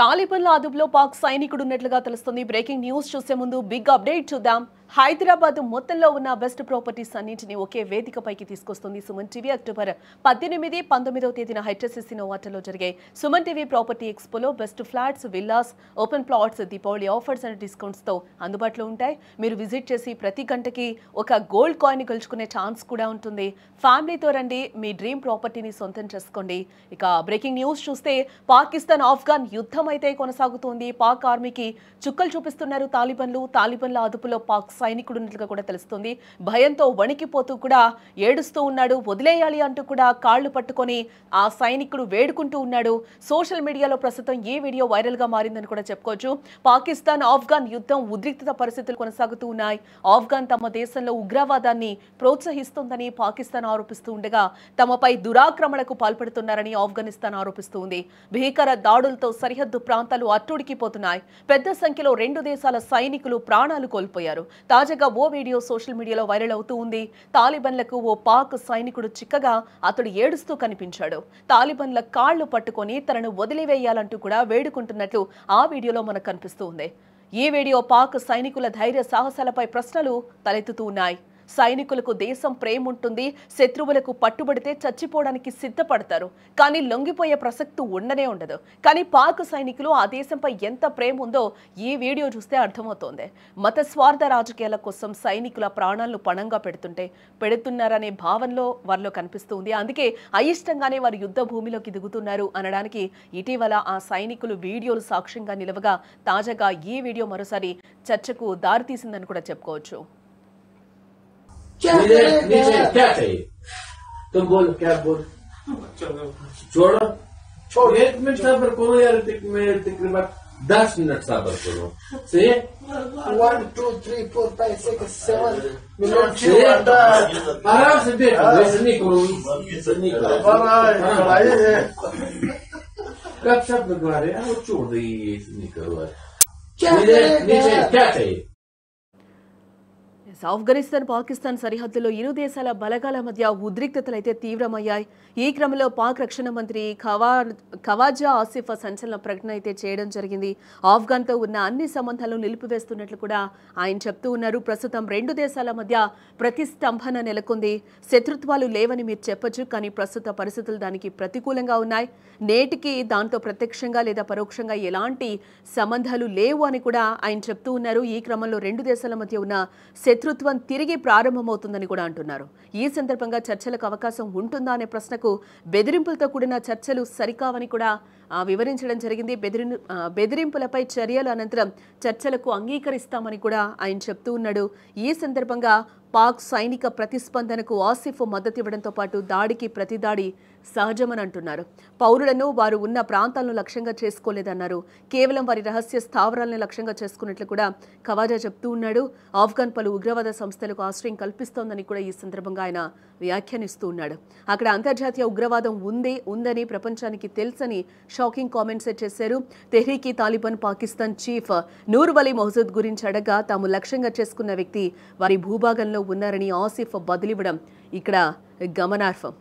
తాలిబాన్ల అదుపులో పాక్ సైనికుడు ఉన్నట్లుగా తెలుస్తుంది. బ్రేకింగ్ న్యూస్ చూసే ముందు బిగ్ అప్డేట్ చూద్దాం. హైదరాబాద్ మొత్తంలో ఉన్న బెస్ట్ ప్రాపర్టీస్ అన్నింటినీ ఒకే వేదికపైకి తీసుకొస్తుంది సుమన్ టీవీ. అక్టోబర్ 18, 19వ తేదీన హెచ్ఎస్సిసి నోవాటలో జరిగే సుమన్ టీవీ ప్రాపర్టీ ఎక్స్పోలో best flats, villas, open plots Deepavali offers and discounts తో అందుబాటులో ఉంటాయి. మీరు విజిట్ చేసి ప్రతి గంటకి ఒక గోల్డ్ కాయిన్ గెలుచుకునే ఛాన్స్ కూడా ఉంటుంది. ఫ్యామిలీతో రండి, మీ డ్రీమ్ ప్రాపర్టీని సొంతం చేసుకోండి. ఇక బ్రేకింగ్ న్యూస్ చూస్తే పాకిస్తాన్ ఆఫ్ఘన్ యుద్ధం అయితే కొనసాగుతోంది. పాక్ ఆర్మీకి చుక్కలు చూపిస్తున్నారు తాలిబాన్ల అదుపులో పాక్ సైనికుడు ఉన్నట్లుగా కూడా తెలుస్తుంది. భయంతో వణికిపోతూ కూడా ఏడుస్తూ ఉన్నాడు. వదిలేయాలి అంటూ కూడా కాళ్లు పట్టుకొని ఆ సైనికుడు వేడుకుంటూ ఉన్నాడు. సోషల్ మీడియాలో ప్రస్తుతం ఈ వీడియో వైరల్ గా మారిందని కూడా చెప్పుకోవచ్చు. పాకిస్తాన్ ఆఫ్ఘన్ యుద్ధం ఉద్రిక్తత పరిస్థితులు కొనసాగుతూ ఉన్నాయి. ఆఫ్ఘన్ తమ దేశంలో ఉగ్రవాదాన్ని ప్రోత్సహిస్తోందని పాకిస్తాన్ ఆరోపిస్తూ ఉండగా తమపై దురాక్రమణకు పాల్పడుతున్నారని ఆఫ్ఘనిస్తాన్ ఆరోపిస్తూ ఉంది. భీకర దాడులతో సరిహద్దు ప్రాంతాలు అట్టుడికిపోతున్నాయి. పెద్ద సంఖ్యలో రెండు దేశాల సైనికులు ప్రాణాలు కోల్పోయారు. తాజాగా ఓ వీడియో సోషల్ మీడియాలో వైరల్ అవుతూ ఉంది. తాలిబాన్లకు ఓ పాక్ సైనికుడు చిక్కగా అతడు ఏడుస్తూ కనిపించాడు. తాలిబాన్ల కాళ్లు పట్టుకొని తనను వదిలివేయాలంటూ కూడా వేడుకుంటున్నట్లు ఆ వీడియోలో మనకు కనిపిస్తూ ఉంది. ఈ వీడియో పాక్ సైనికుల ధైర్య సాహసాలపై ప్రశ్నలు తలెత్తుతూ ఉన్నాయి. సైనికులకు దేశం ప్రేమ ఉంటుంది. శత్రువులకు పట్టుబడితే చచ్చిపోవడానికి సిద్ధపడతారు. కానీ లొంగిపోయే ప్రసక్తి ఉండనే ఉండదు. కానీ పాక్ సైనికులు ఆ దేశంపై ఎంత ప్రేమ ఉందో ఈ వీడియో చూస్తే అర్థమవుతోంది. మత స్వార్థ రాజకీయాల కోసం సైనికుల ప్రాణాలను పణంగా పెడుతున్నారనే భావనలో వారిలో కనిపిస్తుంది. అందుకే అయిష్టంగానే వారు యుద్ధ భూమిలోకి దిగుతున్నారు అనడానికి ఇటీవల ఆ సైనికులు వీడియోలు సాక్ష్యంగా నిలవగా తాజాగా ఈ వీడియో మరోసారి చర్చకు దారితీసిందని కూడా చెప్పుకోవచ్చు. नीचे क्या चाहिए तुम बोलो क्या बोल छोड़ो छोड़ 1 मिनट सबर करो यार तकरीबन 10 मिनट सबर करो से 1 2 3 4 5 6 7 आराम से बैठो वैसे नहीं करो कब सब लगवा रहे हैं वो छोड़ दो ये नहीं करो नीचे क्या चाहिए. ఆఫ్ఘనిస్తాన్ పాకిస్తాన్ సరిహద్దులో ఇరు దేశాల బలగాల మధ్య ఉద్రిక్తతలైతే తీవ్రమయ్యాయి. ఈ క్రమంలో పాక్ రక్షణ మంత్రి ఖవాజా ఆసిఫ్ సంచలన ప్రకటన అయితే చేయడం జరిగింది. ఆఫ్ఘన్తో ఉన్న అన్ని సంబంధాలను నిలిపివేస్తున్నట్లు కూడా ఆయన చెప్తూ ఉన్నారు. ప్రస్తుతం రెండు దేశాల మధ్య ప్రతిష్టంభన నెలకొంది. శత్రుత్వాలు లేవని మీరు చెప్పొచ్చు, కానీ ప్రస్తుత పరిస్థితులు దానికి ప్రతికూలంగా ఉన్నాయి. నేటికి దాంతో ప్రత్యక్షంగా లేదా పరోక్షంగా ఎలాంటి సంబంధాలు లేవు అని కూడా ఆయన చెప్తూ ఉన్నారు. ఈ క్రమంలో రెండు దేశాల మధ్య ఉన్న శత్రుత్వం తిరిగి ప్రారంభమవుతుందని కూడా అంటున్నారు. ఈ సందర్భంగా చర్చలకు అవకాశం ఉంటుందా అనే ప్రశ్నకు బెదిరింపులతో కూడిన చర్చలు సరికావని కూడా వివరించడం జరిగింది. బెదిరింపులపై చర్యల అనంతరం చర్చలకు అంగీకరిస్తామని కూడా ఆయన చెప్తూ ఉన్నాడు. ఈ సందర్భంగా పాక్ సైనిక ప్రతిస్పందనకు ఆసిఫ్ మద్దతు ఇవ్వడంతో పాటు దాడికి ప్రతిదాడి సహజమని అంటున్నారు. పౌరులను వారు ఉన్న ప్రాంతాలను లక్ష్యంగా చేసుకోలేదన్నారు. కేవలం వారి రహస్య స్థావరాలను లక్ష్యంగా చేసుకున్నట్లు కూడా ఖవాజా చెప్తూ ఉన్నాడు. ఆఫ్ఘన్ పలు ఉగ్రవాద సంస్థలకు ఆశ్రయం కల్పిస్తోందని కూడా ఈ సందర్భంగా ఆయన వ్యాఖ్యానిస్తూ ఉన్నాడు. అక్కడ అంతర్జాతీయ ఉగ్రవాదం ఉందని ప్రపంచానికి తెలుసని షాకింగ్ కామెంట్స్ చేశారు. తెహ్రీకి తాలిబాన్ పాకిస్తాన్ చీఫ్ నూర్ వలీ మహజూద్ గురించి అడగా తాము లక్ష్యంగా చేసుకున్న వ్యక్తి వారి భూభాగంలో ఉన్నారని ఆసిఫ్ బదిలివ్వడం ఇక్కడ గమనార్హం.